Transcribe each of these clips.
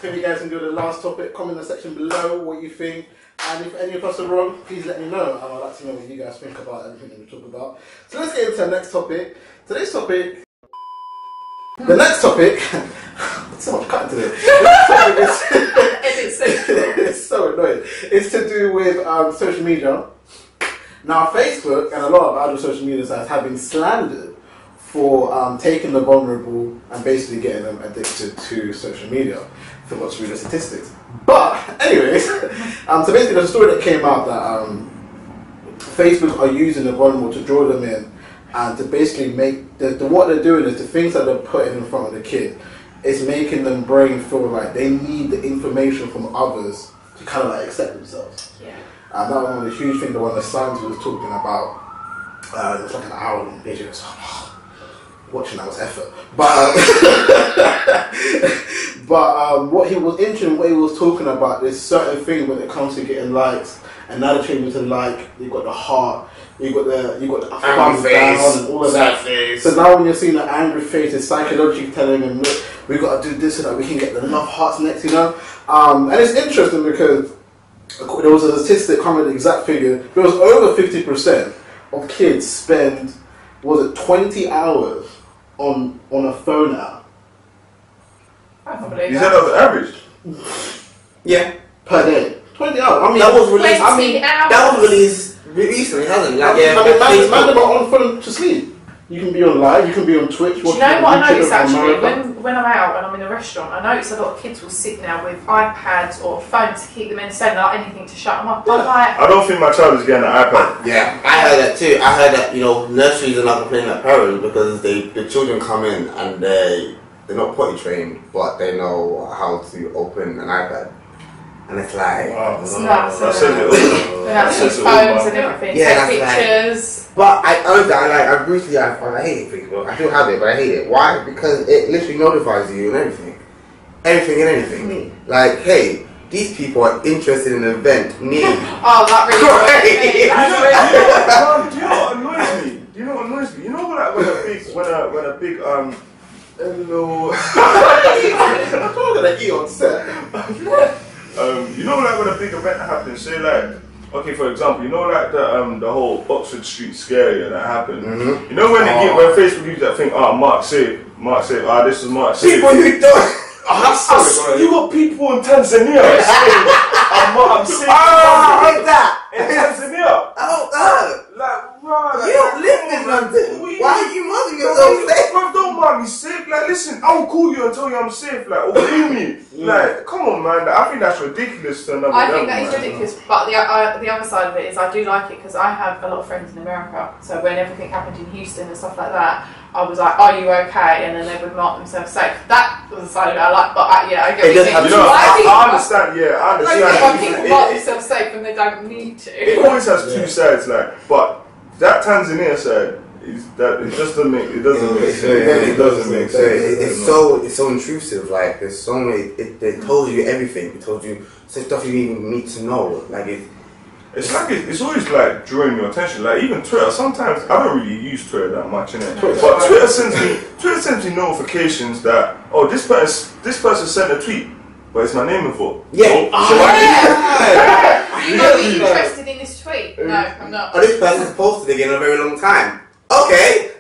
Hope you guys enjoyed the last topic. Comment in the section below what you think. And if any of us are wrong, please let me know. I'd like to know what you guys think about everything that we talk about. So let's get into the next topic. Today's topic... The next topic... so much cutting today. It's so annoying. It's to do with social media. Now, Facebook and a lot of other social media sites have been slandered for taking the vulnerable and basically getting them addicted to social media. For what's real statistics. But, anyways, so basically there's a story that came out that Facebook are using the vulnerable to draw them in and to basically make, what they're doing is the things that they're putting in front of the kid is making them brain feel like they need the information from others to kind of like accept themselves. Yeah. And that was one of the huge things that one of the scientists was talking about. It was like an hour long video, so watching that was effort. But what he was interesting, what he was talking about, there's certain things when it comes to getting likes, and now they're changing to like, you've got the heart, you've got the thumbs down and all of that. Face. So now when you're seeing an angry face, it's psychologically telling them, look, we've got to do this so that we can get the love hearts next, you know? And it's interesting because there was a statistic, I can't remember the exact figure, there was over 50% of kids spend, 20 hours on a phone app. I can't believe that. You said that was average? Yeah, per day. 20 hours. I mean, that was released. Recently, hasn't it? Like, man, they're not on phone to sleep. You can be on live, you can be on Twitch. Do you know what I notice actually? When I'm out and I'm in a restaurant, I notice a lot of kids will sit now with iPads or phones to keep them entertained, like anything to shut them up. I'm like, I don't think my child is getting an iPad. Yeah, I heard that too. I heard that, you know, nurseries are not complaining at parents because the children come in and they're not potty trained, but they know how to open an iPad. And it's like, wow. It's nuts. Phones and everything. Yeah, take pictures. Like, but I hate Facebook. I still have it, but I hate it. Why? Because it literally notifies you and everything. Anything. Like, hey, these people are interested in an event near you. Oh, that really Do you know what annoys me? You know when a big hello. I'm gonna eat on set. You know, like when a big event happens, say like, okay, for example, you know, like the whole Oxford Street scare that happened. You know when when Facebook gives that thing, Mark safe, this is Mark safe. People you don't. You got people in Tanzania saying, I'm safe. Like that in Tanzania. Like, right, you don't live in London. Why are you mugging yourself safe? Bro, don't mind me safe. Like, listen, I will call you and tell you I'm safe. Like, obey me. Like, come on, man. I think that's ridiculous to another level. I think that is ridiculous, but the other side of it is I do like it because I have a lot of friends in America. So when everything happened in Houston and stuff like that, I was like, "Are you okay?" And then they would mark themselves safe. That was the side of it I like, but I get what you mean. I understand. Yeah, I understand. Like, people mark themselves safe and they don't need to. It always has two sides, like, but that Tanzania side is that it just doesn't make sense. It's so intrusive. Like, there's so many. It tells you everything. It tells you stuff you even need to know. Like it's always like drawing your attention. Like even Twitter. Sometimes I don't really use Twitter that much, innit? But Twitter sends me notifications that this person sent a tweet, but it's my name before. Yeah. You might be interested in this tweet. No, I'm not. Oh, this person's posted again in a very long time. Okay.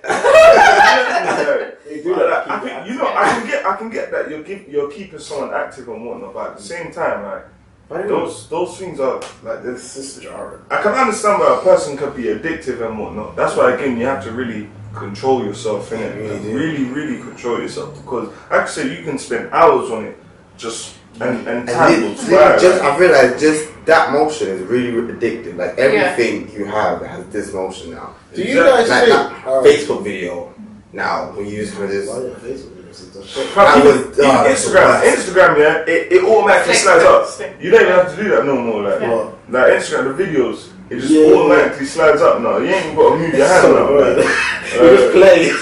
I can get that you're keeping someone active and whatnot, but at the same time, like. Those things are like this is jarring. I can understand why a person could be addictive and whatnot. That's why again you have to really control yourself, innit? Really control yourself, because like I said, you can spend hours on it and time will fly. I realized just that motion is really addictive. Like everything you have has this motion now. Do you guys like think that Facebook video now we use for this? Instagram, yeah, it automatically slides up. You don't even have to do that no more. Like Instagram, the videos, it just automatically slides up now. You ain't even got to move your hand now. You just play. You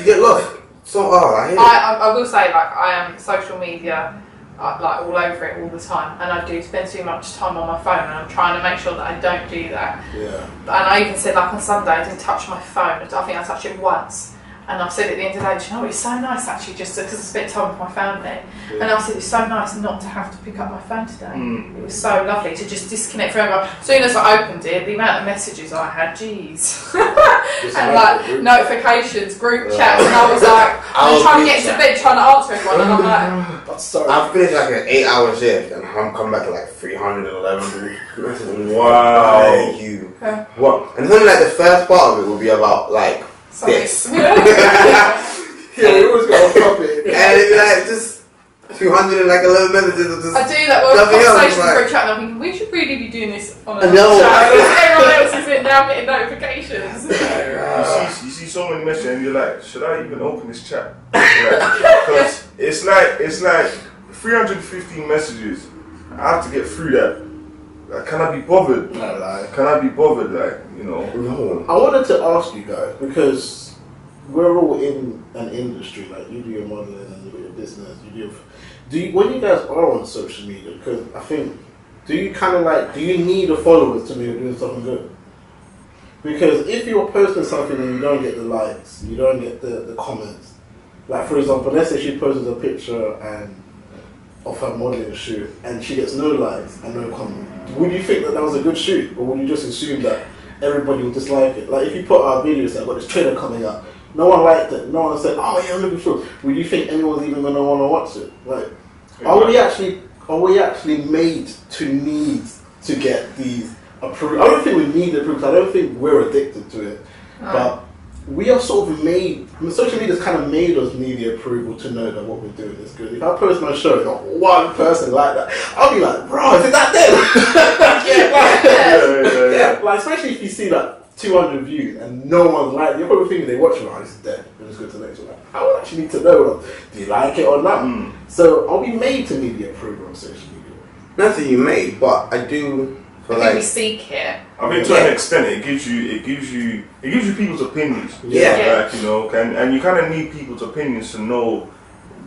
get lost. So, I will say, like, I am social media, like, all over it all the time, and I do spend too much time on my phone, and I'm trying to make sure that I don't do that. Yeah. And I even said, like, on Sunday, I didn't touch my phone. I think I touched it once. And I said at the end of the day, do you know, it's so nice actually, just because I spent time with my family. And I said, it's so nice not to have to pick up my phone today. It was so lovely to just disconnect forever. As soon as I opened it, the amount of messages I had, jeez. And like notifications, group chats, and I was like, I'm trying to get to bed, trying to answer everyone, and I'm like, sorry. I've finished like an 8-hour shift, and I'm coming back to like 311 messages. Wow. Thank you. What? And something like the first part of it will be about like this. Yeah, we always got a topic. And it'd be like just 211 messages of just I do that when nothing else, conversations like- for a chat, and I'm thinking, we should really be doing this on a I know. chat. Because everyone else is now getting notifications. You see so many messages and you're like, should I even open this chat? Because it's like 315 messages. I have to get through that. Like, can I be bothered? Can I be bothered? Like, you know. No. I wanted to ask you guys, because we're all in an industry, like you do your modeling and you do your business, when you guys are on social media, because I think, do you need the followers to be doing something good? Because if you're posting something and you don't get the likes, you don't get the comments, like for example, let's say she posted a picture of her modeling shoot and she gets no likes and no comments, would you think that was a good shoot, or would you just assume that everybody would dislike it? Like if you put out a video saying, I've got this trailer coming up, no one liked it, no one said, oh yeah, I'm looking for it, would you think anyone's even going to want to watch it? Like, are we actually made to need to get these approved? I don't think we need approved, I don't think we're addicted to it, but we are sort of made, social media's kind of made us need the approval to know that what we're doing is good. If I post my show and not one person like that, I'll be like, bro, is it that dead? Yeah. Like, especially if you see like 200 views and no one's like it, you're probably thinking they watch it, this is dead, we'll just go to the next one. Like, I would actually need to know, do you like it or not? So are we made to need the approval on social media? Nothing you made, but I do feel I think we like seek it. I mean, to an extent, it gives you people's opinions. Yeah. Like, you know, and you kind of need people's opinions to know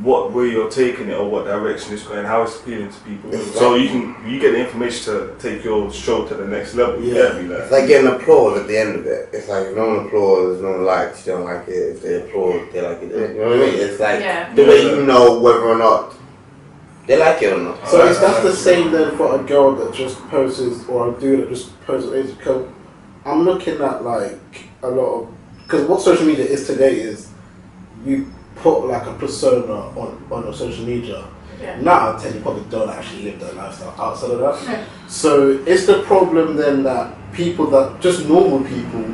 what way you're taking it or what direction it's going, how it's appealing to people. Exactly. So you get the information to take your show to the next level. Yeah. it's like getting applause at the end of it. It's like if no one applauds, no one likes, you don't like it. If they applaud, they like it. You know what I mean? It's like the way you know whether or not they like it or not. So is that the same then for a girl that just posts, or a dude that just posts on Instagram? Because I'm looking at like a lot of, because what social media is today is you put like a persona on your social media. Yeah. 9 out of 10 you probably don't actually live that lifestyle outside of that. Yeah. So is the problem then that people that, just normal people,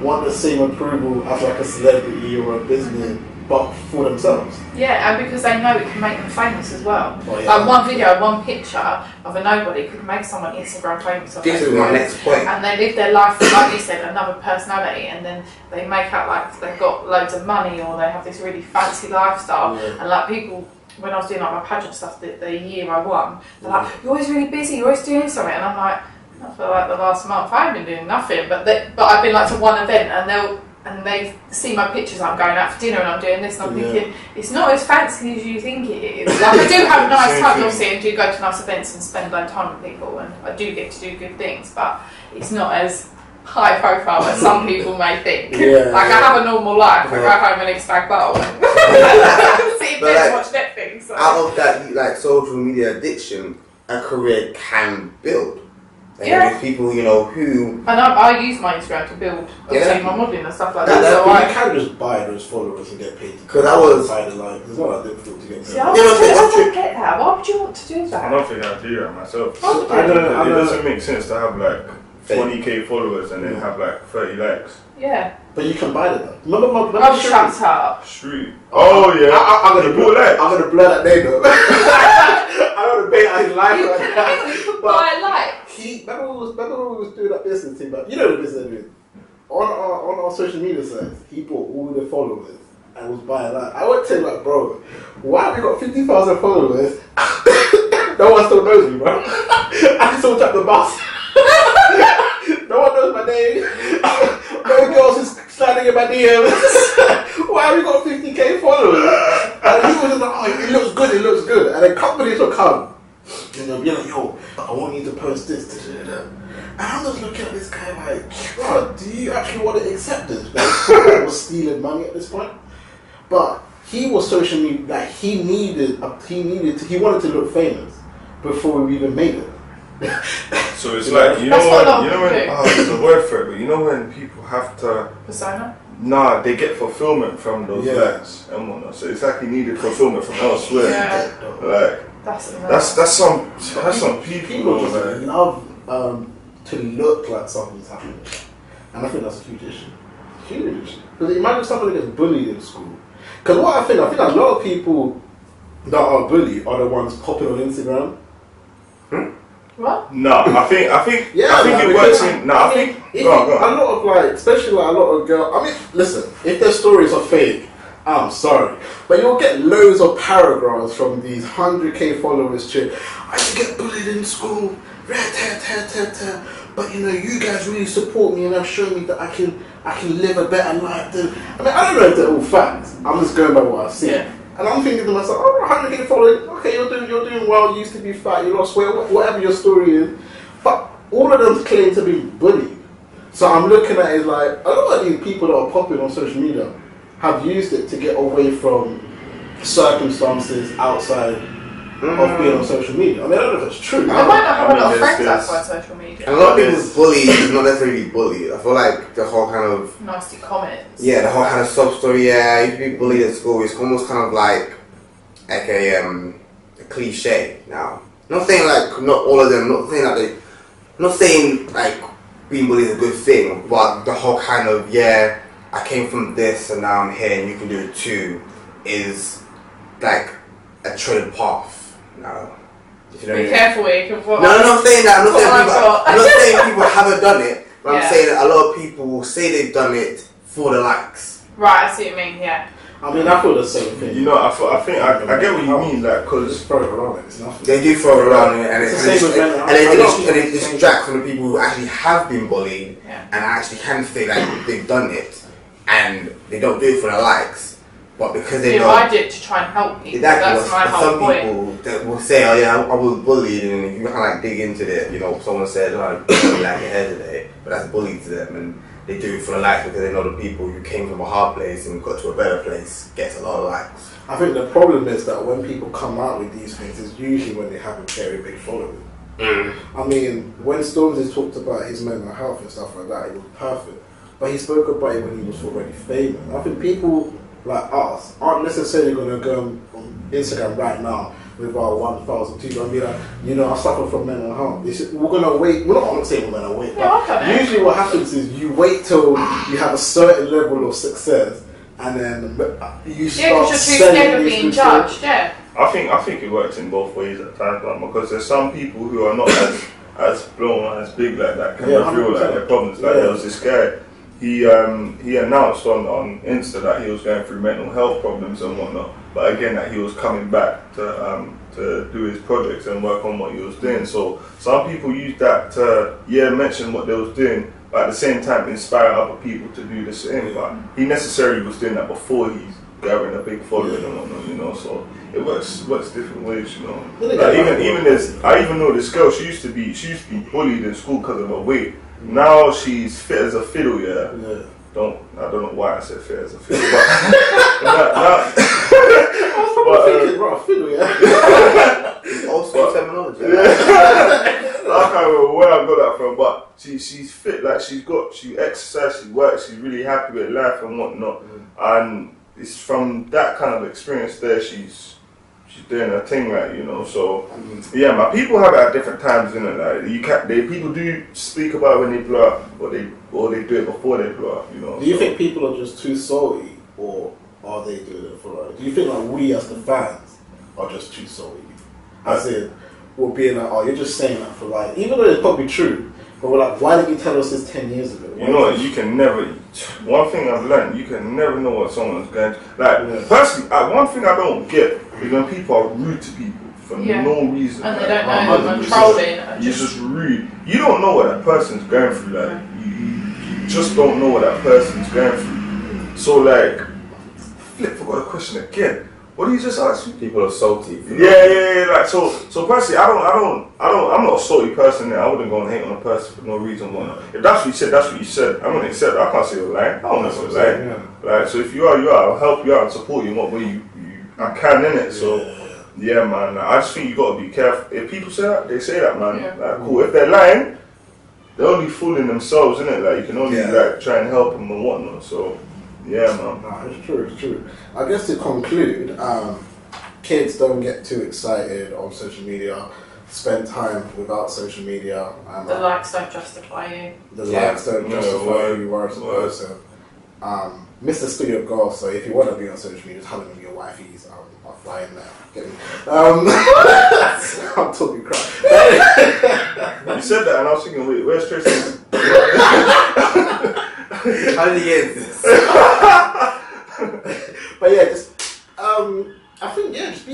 want the same approval as like a celebrity or a business, but for themselves? Yeah, and because they know it can make them famous as well. Oh, yeah. One video, one picture of a nobody could make someone Instagram famous. This is my next point. And they live their life, like you said, another personality, and then they make out like they've got loads of money or they have this really fancy lifestyle. Yeah. And like people, when I was doing like my pageant stuff, the year I won, they're like, you're always really busy, you're always doing something. And I'm like, I feel like the last month I haven't been doing nothing, but I've been like to one event and they see my pictures, I'm going out for dinner and I'm doing this, and I'm thinking, it's not as fancy as you think it is. Like, I do have nice times, obviously, and do go to nice events and spend a lot of time with people, and I do get to do good things, but it's not as high profile as some people may think. I have a normal life, I go home and eat spag bowl and sit in bed and watch Netflix. So. Out of that, like, social media addiction, a career can build. And there's people, you know, who... And I use my Instagram to build, obviously, my modelling and stuff like that. So I can just buy those followers and get paid. Because I was... It's not that difficult to get paid. I don't get that. Why would you want to do that? I don't think I do that myself. It doesn't make sense to have like 20k followers and then have like 30 likes. Yeah. But you can buy them. Remember shut up. Street. Oh yeah. I'm gonna blur that name though. I'm gonna bait out his life. You can buy a like. Remember when we was doing that business thing, but you know the business doing. On our social media sites, he bought all the followers and was buying like. I went to him like, bro, why have we got 50,000 followers? No one still knows me, bro. I still drop the bus. No one knows my name. No girls is sliding in my DMs. Why have we got 50k followers? And he was just like, oh, it looks good. And then companies will come. And they'll be like, yo, I want you to post this. And I'm just looking at this guy like, bro, do you actually want to accept this? Like, we're stealing money at this point. But he was social media, like he wanted to look famous before we even made it. So it's like, you know when, there's a word for it, but you know when people have to... Persona? Nah, they get fulfillment from those likes and whatnot. So it's like he needed fulfillment from elsewhere. Yeah. Like, that's some people. People just love to look like something's happening. And I think that's a huge issue. Huge issue. Because imagine somebody gets bullied in school. Because what I think a lot of people that are bullied are the ones popping on Instagram. What? No, I think it works in. No, I think a lot of like, especially like a lot of girls. I mean, listen, if their stories are fake, I'm sorry, but you'll get loads of paragraphs from these 100k followers. I used to get bullied in school, but you know, you guys really support me and have shown me that I can live a better life. I mean, I don't know if they're all facts. I'm just going by what I've seen. Yeah. And I'm thinking to myself, oh, 100k followers, okay, you're doing well, you used to be fat, you lost weight, whatever your story is. But all of them claim to be bullied. So I'm looking at it like, a lot of these people that are popular on social media have used it to get away from circumstances outside of being on social media. I mean, I don't know if it's true. They might not have a lot of friends outside social media. And a lot of people's bullied is not necessarily bullied. I feel like the whole kind of... nasty comments. Yeah, the whole kind of sub-story, you could be bullied at school. It's almost kind of like a cliche now. Not saying like, not all of them, not saying like being bullied is a good thing, but the whole kind of, I came from this and now I'm here and you can do it too, is like a treaded path. No. Be careful where you can fall. No, I'm not saying that. I'm not saying people haven't done it, but I'm saying that a lot of people will say they've done it for the likes. Right, I see what you mean, yeah. I mean, I feel the same thing. You know, I get what you mean, like, because throw it around, it's nothing. They do throw it around, and it distracts from the people who actually have been bullied and actually can say that they've done it, and they don't do it for the likes. But because they know, I did to try and help people. Exactly. That's my whole point. Some people that will say, "Oh yeah, I was bullied," and if you kind of like dig into it, you know, someone said, "Oh, you like your hair today," but that's bullying to them, and they do it for the likes because they know the people who came from a hard place and got to a better place gets a lot of likes. I think the problem is that when people come out with these things, it's usually when they have a very big following. I mean, when Stormzy talked about his mental health and stuff like that, it was perfect, but he spoke about it when he was already famous. I think people like us aren't necessarily going to go on Instagram right now with our 1,000 people and be like, you know, I suffer from mental health. We're going to wait. I'm not saying we're going to wait, but usually what happens is you wait till you have a certain level of success and then you start because you're too scared of being judged, I think it works in both ways at times, because there's some people who are not as blown, as big like that, can reveal like their problems. Like there was this guy, he announced on Insta that he was going through mental health problems and whatnot, but again that he was coming back to do his projects and work on what he was doing. So some people use that to mention what they was doing, but at the same time inspire other people to do the same. But he necessarily was doing that before he's gathering a big following and whatnot, you know. So it works different ways, you know. Like I even know this girl. She used to be bullied in school because of her weight. Now she's fit as a fiddle, I don't know why I said fit as a fiddle, but It's also terminology. I can't remember where I got that from, but she's fit, like she exercises, she works, she's really happy with life and whatnot, and it's from that kind of experience there she's doing her thing, like, you know. So my people have it at different times, innit? Like people do speak about when they blow up, or they do it before they blow up, you know. Do you think people are just too salty, or are they doing it for like? Do you think like we as the fans are just too salty? As in, we're being like, oh, you're just saying that for like, even though it's probably true, but we're like, why didn't you tell us this 10 years ago? You know, you can never. One thing I've learned, you can never know what someone's going to. Like, personally, one thing I don't get is when people are rude to people for no reason. And they don't know they're controlling. You're just rude. You don't know what that person's going through. Like, you just don't know what that person's going through. So, like, forgot the question again. What do you just ask me? People are salty. Yeah. Like so personally, I'm not a salty person. There, I wouldn't go and hate on a person for no reason. If that's what you said, that's what you said. I'm gonna accept. I can't say you're lying. I don't know if you're lying. Like so, if you are, you are. I'll help you out and support you in what way I can in it. So yeah, man. I just think you gotta be careful. If people say that, they say that, man. Yeah. Like cool. If they're lying, they're only fooling themselves, innit? Like you can only like try and help them and whatnot. So. Yeah, man. No, it's true. I guess to conclude, kids don't get too excited on social media. Spend time without social media. The likes don't justify you. The likes don't justify who you are as a person. Mr. Studio Golf, so if you want to be on social media, just have them with your wifeys. I'll fly in there. Get me. I'm talking crap. You said that and I was thinking, wait, where's Tracy? How did he get into this? But yeah, just I think just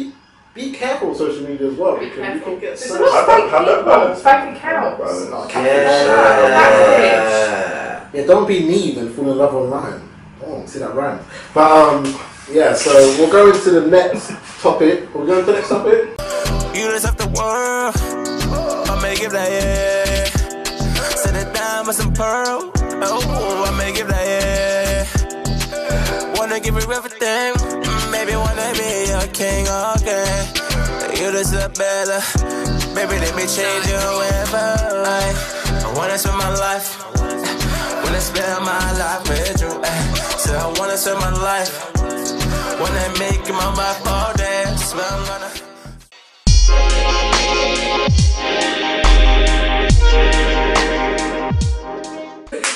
be careful on social media as well, because you can get There's so a lot of fake fake accounts. Yeah, don't be naive and fall in love online. Oh, see that rhyme. But yeah, so we'll go into the next topic. We'll go into the next topic. You just have the world. I may give that set it down with some pearl. Oh, I may give that wanna give you everything. Maybe wanna be your king again. You deserve better. Baby, let me change you wherever. I wanna spend my life. Wanna spend my life with you. So I wanna spend my life. Wanna make it my life all day. So I'm gonna.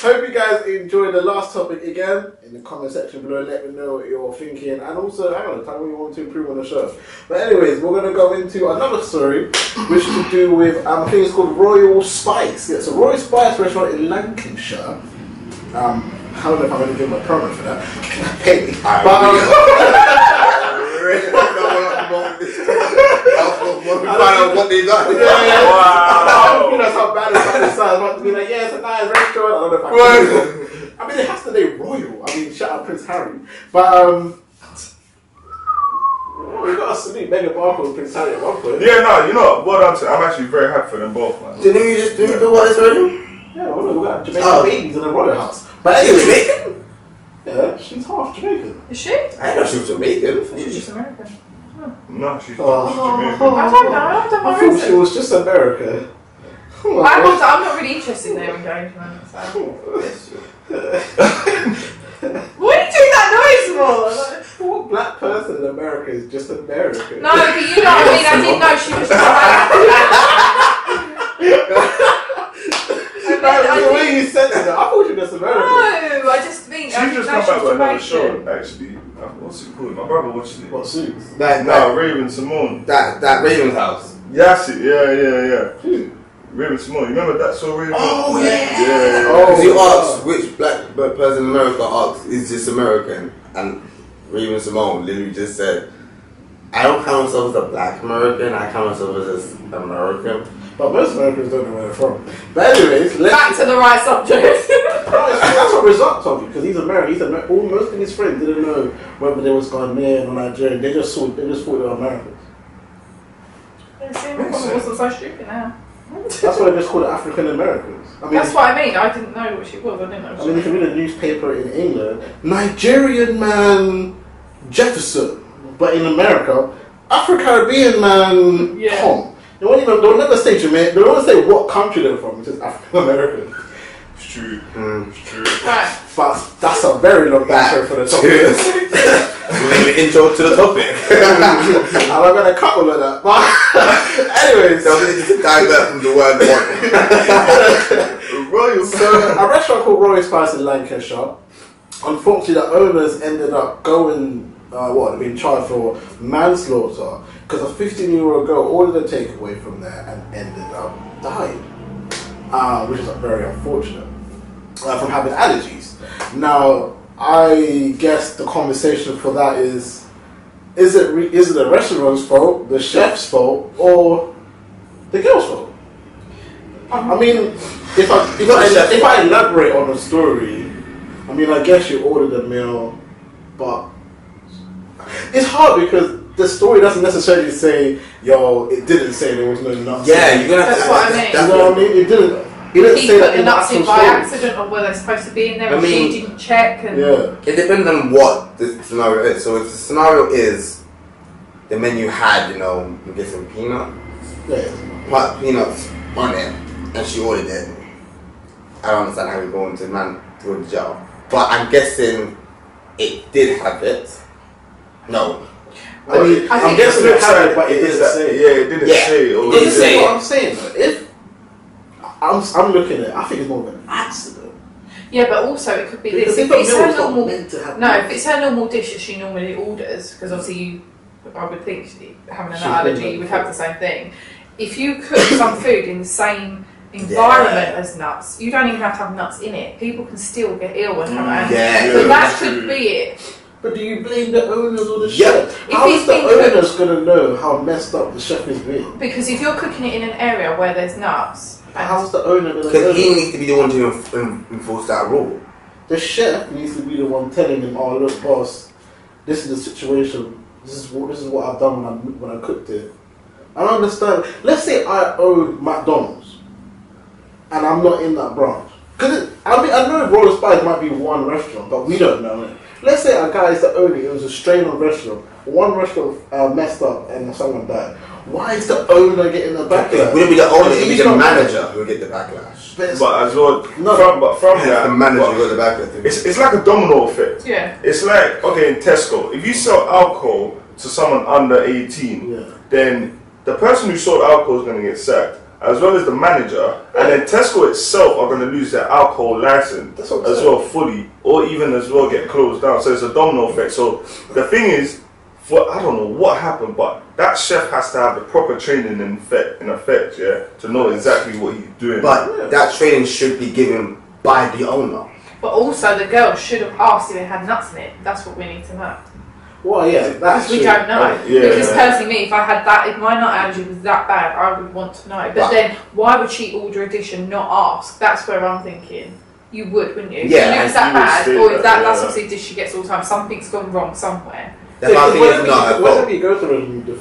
Hope you guys enjoyed the last topic again. In the comment section below, let me know what you're thinking, and also hang on, tell me what you want to improve on the show. But anyways, we're going to go into another story which is to do with I think it's called Royal Spice. Yeah, so Royal Spice restaurant in Lancashire. I don't know if I'm going to give them a promo for that. Pay me. What they done? Wow. You know how bad it's about to be like, yeah, it's a nice restaurant. I don't know if I can. I mean, it has to be royal. I mean, shout out Prince Harry. But we got to salute Meghan Markle and Prince Harry at one point. Yeah, no, you know what I'm saying. I'm actually very happy for them both, man. Didn't you just do what is already? Yeah, well, we got Jamaican babies in the royal house. But anyway, Jamaican? Yeah, she's half Jamaican. Is she? I didn't know she was Jamaican. She's just American. No, she's I don't know. I thought she was just America. I'm not really interested in their engagement. So. What are you doing that noise for? What black person in America is just American? No, but you know what I mean. I didn't know she was The way you said that, I thought you were just American. No, I just think she just come back with another show, actually. What's it called? My brother watched it. What, Suits? Raven Simone. That Raven's house. That's it. Yeah. Raven Simone. You remember that show, Raven? Oh yeah. Yeah. Oh, you asked which black person in America asked is just American, and Raven Simone literally just said, "I don't count myself as a black American. I count myself as American." But most Americans don't know where they're from. But anyways, back to the right subject. That's what Result told you, because he's American. Most of his friends didn't know whether they was Ghanaian or Nigerian. They just thought they were Americans. Wasn't so stupid now. That's why they just called it African Americans. I mean, that's what I mean. I didn't know what she was. I didn't know. I mean, if you read a newspaper in England, Nigerian man Jefferson, but in America, Afro-Caribbean man Tom. They'll never say Jamaican. They'll never say what country they're from. It's just African American. It's true. It's true. Right. But that's a very long intro for the topic. Intro to the topic. And I'm going to cut all of that. But anyways. So we need to divert from the word Royal. So a restaurant called Royal Spice in Lancashire. Unfortunately, the owners ended up going, they've been charged for manslaughter because a 15-year-old girl ordered a takeaway from there and ended up dying, which is very unfortunate, from having allergies. Now, I guess the conversation for that is it the restaurant's fault, the chef's fault, or the girl's fault? I mean, if I elaborate on the story, I mean, I guess you ordered a meal, but It's hard because the story doesn't necessarily say, yo, it didn't say there was no nuts. Yeah, you're gonna. That's what I mean. You know what I mean? It didn't. He didn't He say put that the in the nuts in actual by story. accident, or were they supposed to be in there I and mean, she didn't check? And Yeah. It depends on what the scenario is. So if the scenario is the menu had, you know, I'm guessing peanuts, put peanuts on it, and she ordered it. I don't understand how you go into to jail. But I'm guessing it did have it. No. I mean, I'm guessing it had it, but it didn't say. Yeah, it didn't say. Or It didn't This say is it. what I'm saying. If I'm looking at it, I think it's more of an accident. yeah, but also it could be this. Because If if it's a her meal's not normal, meant to have no, nuts. if it's her normal dish that she normally orders, because obviously I would think having a She's nut been allergy, there you would before. have the same thing. If you cook some food in the same environment as nuts, you don't even have to have nuts in it. People can still get ill and have Yeah. but that could be it. But do you blame the owners or the Yeah. chef? How If is the it's been owners going to know how messed up the chef is being? Because if you're cooking it in an area where there's nuts, How's the owner going to Because know? he needs to be the one to enforce that rule. The chef needs to be the one telling him, "Oh, look, boss, this is the situation. This is what I've done when I cooked it." I don't understand. Let's say I own McDonald's, and I'm not in that branch. Because I know Roller Spice might be one restaurant, but we don't know it. Let's say a guy is the owner. It was a strain of restaurant. One restaurant messed up and someone died. Why is the owner getting the backlash? It wouldn't be the owner, it'd be He's the not- manager who would get the backlash. But it's- But as well, No. from that, The manager but who got the backlash. it's like a domino effect. yeah. It's like, okay, in Tesco, if you sell alcohol to someone under 18, Yeah. then the person who sold alcohol is going to get sacked, as well as the manager, and then Tesco itself are going to lose their alcohol license That's what I'm as saying. well fully, or even as well get closed down. So it's a domino effect. So the thing is, I don't know what happened, but that chef has to have the proper training in effect, yeah, to know exactly what he's doing. But that training should be given by the owner. But also the girl should have asked if it had nuts in it. That's what we need to know. Well, yeah, that's Because we true. don't know. Yeah, Because yeah. personally, me, if I had that, if my nut allergy was that bad, I would want to know. But Right. then, why would she order a dish and not ask? That's where I'm thinking. You would, wouldn't you? Yeah, If you knew it's that you would bad, say or if that, that's yeah. obviously a dish she gets all the time, something's gone wrong somewhere. That's why I think it's not her Whenever fault. you go to the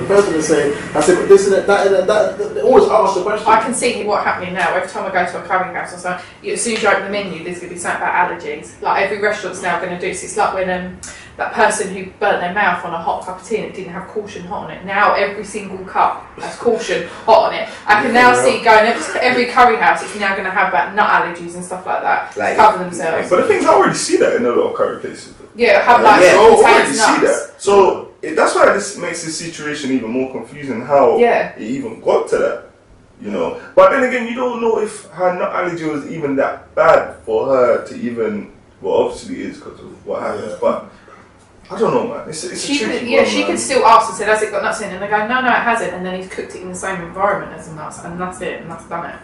person is saying, I said, but this and that, they always ask the question. I can see what's happening now. Every time I go to a curry house or something, as soon as you open the menu, there's going to be something about allergies. Like every restaurant's now going to do. So it's like when that person who burnt their mouth on a hot cup of tea and it didn't have caution hot on it. Now every single cup has caution hot on it. I can now see going every curry house, it's now going to have about nut allergies and stuff like that Like- to cover themselves. But the thing is, I already see that in a lot of curry places. Yeah, have like Yeah. Oh, I already contains see nuts. that. So that's why this makes this situation even more confusing. How Yeah. it even got to that, you know. But then again, you don't know if her nut allergy was even that bad for her to even. Well, obviously it is because of what happens, but I don't know, man. It's She a tricky could, yeah, one, she man. could still ask and said, has it got nuts in? And they go, no, it hasn't. And then he's cooked it in the same environment as the nuts, and that's it, and that's done it.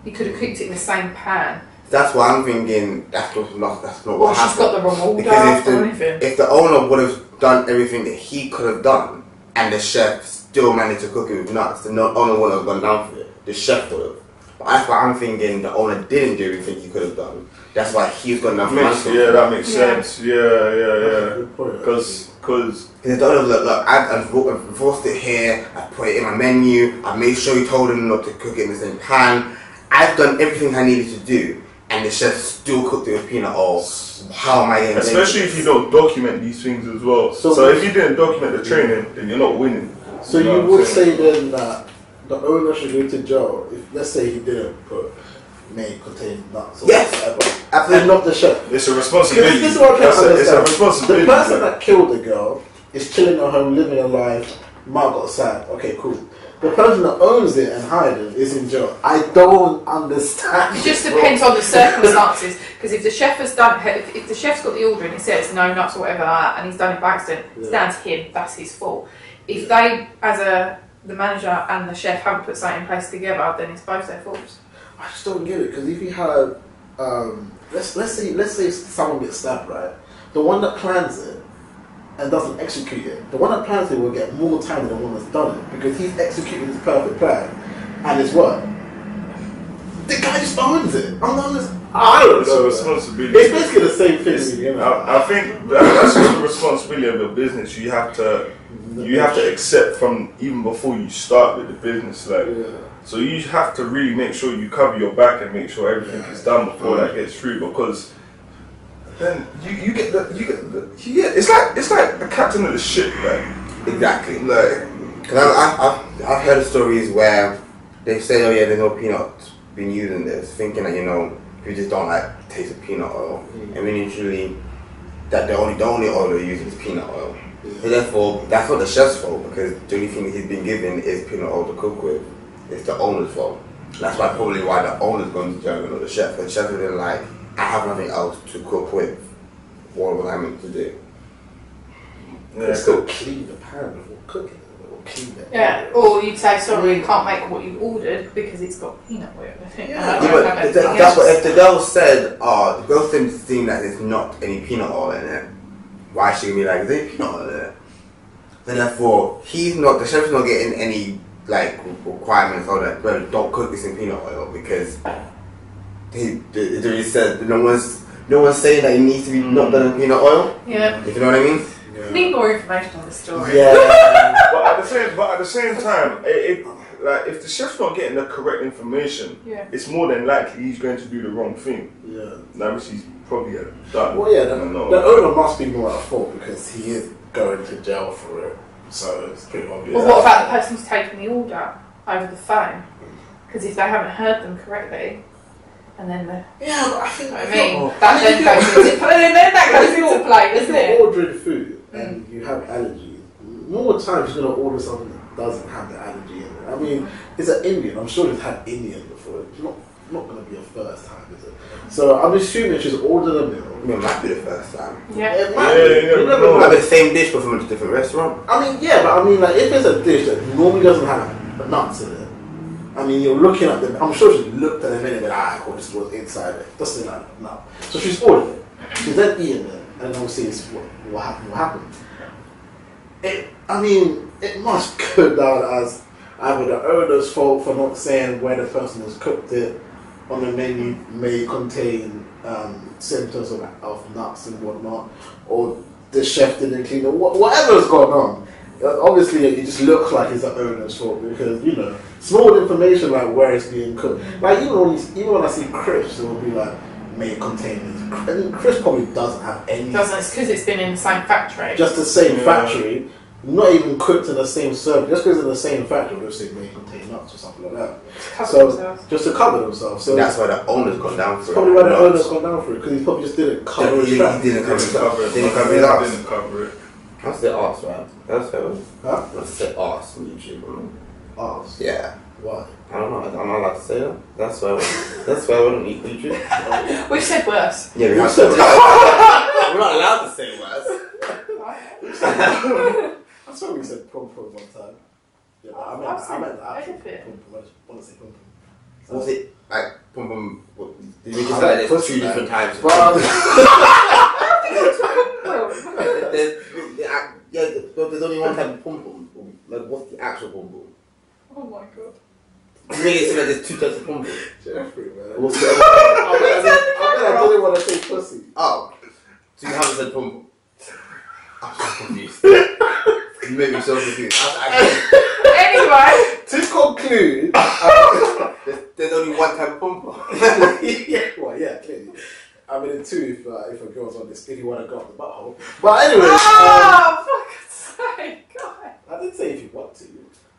He could have cooked it in the same pan. That's why I'm thinking that's not Or what she's happened. got the wrong order Because or anything. if the owner would have done everything that he could have done, and the chef still managed to cook it with nuts, the owner wouldn't have gone down for it. The chef would have. But that's why I'm thinking the owner didn't do everything he could have done. That's why he's gone down for ransom. Yeah, that makes Yeah. sense. Yeah. Good point. Because Because the owner was like, look, I've enforced it here, I put it in my menu, I made sure he told him not to cook it in the same pan. I've done everything I needed to do, and the chef still cooked it with peanut oil. How am I going to especially if you don't document these things as well. So- So if you didn't document the training, then you're not winning. So You know you what I'm would saying? say then that the owner should go to jail if, let's say, he didn't put may contain nuts or Yes. whatever, Absolutely. and not the chef. It's a responsibility. This is what I'm trying to It's a understand. responsibility. The person that killed the girl is chilling at home, living a life. Might got sad. Okay, cool. The person that owns it and hired it is in jail. I don't understand. It just this, depends bro. on the circumstances. Because if the chef has done, if the chef's got the order and it says no nuts or whatever like that, and he's done it by accident, it's Yeah. down to him. That's his fault. If they, as the manager and the chef, haven't put something in place together, then it's both their faults. I just don't get it because if you had, let's say someone gets stabbed, right? The one that plans it and doesn't execute it, the one that plans it will get more time than the one that's done it because he's executing his perfect plan and it's worked. the guy just owns it. I don't It's a know. responsibility. It's basically the same thing. I think that's just the responsibility of a business. You have to accept from even before you start with the business. Like, so you have to really make sure you cover your back and make sure everything is done before that gets through, because then you get it's like the captain of the ship, like. Exactly. Like, because I've heard of stories where they say, oh yeah, there's no peanuts being used in this, thinking that, you know, you just don't like the taste of peanut oil. And then usually that the only oil they're using is peanut oil. So therefore, that's not the chef's fault, because the only thing he's been given is peanut oil to cook with. It's the owner's fault. That's probably why the owner's gone to jail, not the chef. The chef has been like, I have nothing else to cook with. What was I meant to do? It's still clean the pan before cooking. Clean it. Yeah, or you'd say, sorry, you can't make what you ordered because it's got peanut oil in it. That's what, if the girl said, the girl seeing that there's not any peanut oil in it, why is she gonna be like, is there peanut oil in it? Then therefore, the chef's not getting any like requirements or that, well, don't cook this in peanut oil, because he said no one's saying that it needs to be not done in peanut oil. Yeah. If you know what I mean? Yeah. Need more information on the story. Yeah. but at the same time, like if the chef's not getting the correct information, it's more than likely he's going to do the wrong thing. Yeah. Now, which he's probably done. Well, yeah, the owner must be more at fault because he is going to jail for it. So it's pretty obvious. Well, what about the person who's taking the order over the phone? Because if they haven't heard them correctly, and then but I think that goes into play, doesn't it? If you're ordering food and you have allergies, more times you're going to order something that doesn't have the allergy in it. I mean, it's an Indian. I'm sure they've had Indian before. It's not going to be a first time, is it? So I'm assuming she's ordered a meal. It might be the first time. Yeah. It might be. You never know. It might be the same dish but from a different restaurant. I mean, yeah, but I mean, like, if it's a dish that normally doesn't have nuts in it, I mean, you're looking at them. I'm sure she looked at them and like, cool, this was inside it. Doesn't like no. So she's ordered it. She's then eating it, and obviously it's what happened. What happened? I mean, it must go down as either the owner's fault for not saying where the person has cooked it on the menu may contain symptoms of nuts and whatnot, or the chef didn't clean it. Whatever's going on. Obviously, it just looks like it's the owner's fault because, you know, small information like where it's being cooked. Like, even when I see crisps, it will be like, may contain this. And crisp probably doesn't have any. Doesn't, it's because it's been in the same factory. Just the same factory, not even cooked in the same service. Just because it's in the same factory, they'll say may contain nuts or something like that. Just to cover themselves. So that's why the owner's gone down for it. Probably why the owner's gone down for it, because he probably just didn't cover his tracks. He didn't cover it. That's the arse, right? That's how. Huh? That's the arse on YouTube, man. Arse? Yeah. Why? I don't know. I'm not allowed to say that. That's why we don't eat YouTube. We've said worse. Yeah, we have said worse. We're not allowed to say worse. I swear we said pom pom one time. Yeah, but I meant the actual pom pom. I want to say pom pom. Was it like pom pom? Did you just say there's two different types? There's only one type of pom pom. Like, what's the actual pom pom? Oh my god. You really say that there's two types of pom pom? Jeffrey, man. What's the I didn't want to say pussy. Oh, so you haven't said pom pom? I'm so confused. You make me so confused. Anyway, to conclude, there's only one type of pom pom. yeah, clearly. I mean, two if a girl's on this, if you want to go up the butthole. But anyway. for fuck's sake, God. I didn't say if you want to.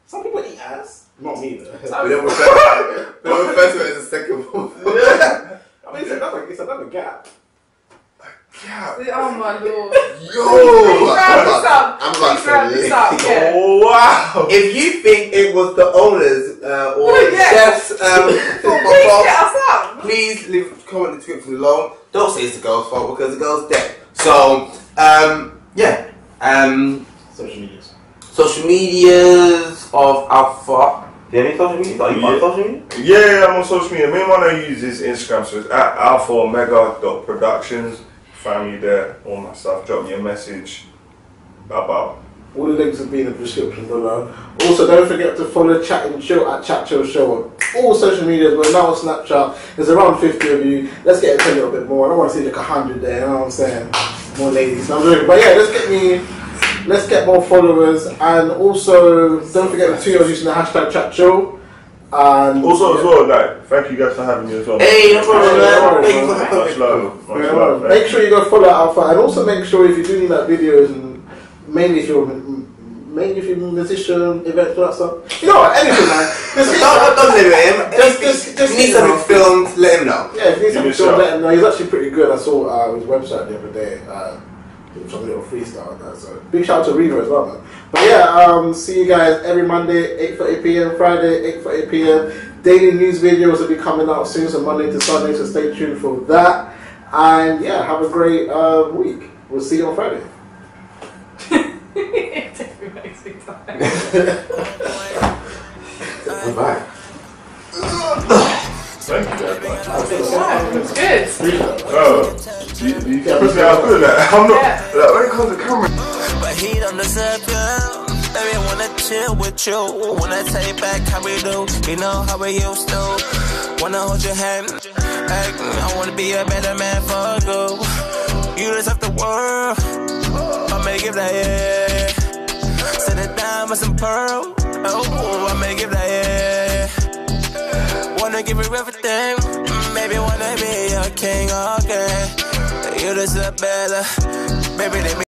Some people eat ass. Not me though. We don't refer to it as a second pom pom. Yeah. I mean, it's another gap. Yeah. Oh my lord. Yo! I'm about to say Oh wow! If you think it was the owners or the chef's fault, please leave a comment in the description below. Don't say it's the girl's fault because the girl's dead. So, social medias of Alpha. Do you have any social media? Are you on social media? Yeah, I'm on social media. The main one I use is Instagram, so it's at alphaomega.productions. Find me there, all my stuff. Drop me a message about All the links will be in the description below. Also, don't forget to follow Chat and Chill at Chat Chill Show on all social medias. We're now on Snapchat. There's around 50 of you. Let's get it to a little bit more. I don't want to see like 100 there. You know what I'm saying? More ladies. No, I'm joking. But yeah, let's get more followers. And also, don't forget the 2 years using the hashtag Chat Chill. And also, as well, like, thank you guys for having me as well. Hey, no problem, man. Thank you for much love. Make sure you go follow Alpha, and also make sure if you do need like videos, and mainly if you're a musician, events, all that stuff. You know what? Anything, man. Don't limit him. Just need something filmed. Let him know. Yeah, if you need something filmed, let him know. He's actually pretty good. I saw his website the other day. Some little freestyle and that. So big shout out to Riva as well, man. But yeah, see you guys every Monday, 8:30 PM, Friday, 8:30 PM. Daily news videos will be coming out soon, so Monday to Sunday, so stay tuned for that. And yeah, have a great week. We'll see you on Friday. It makes me tired. Bye. Thank you guys. Wow, it was good. You can't put me out good. I'm not. Like, when it comes to camera. But he don't deserve you. Baby, I wanna chill with you. Wanna take back how we do. You know how we used to. Wanna hold your hand. Hey, I wanna be a better man for you. You deserve the world. I may give that, yeah. Set it down with some pearl. Oh, I may give that, yeah. Wanna give you everything. Maybe wanna be a king, okay. You deserve better. Baby, let me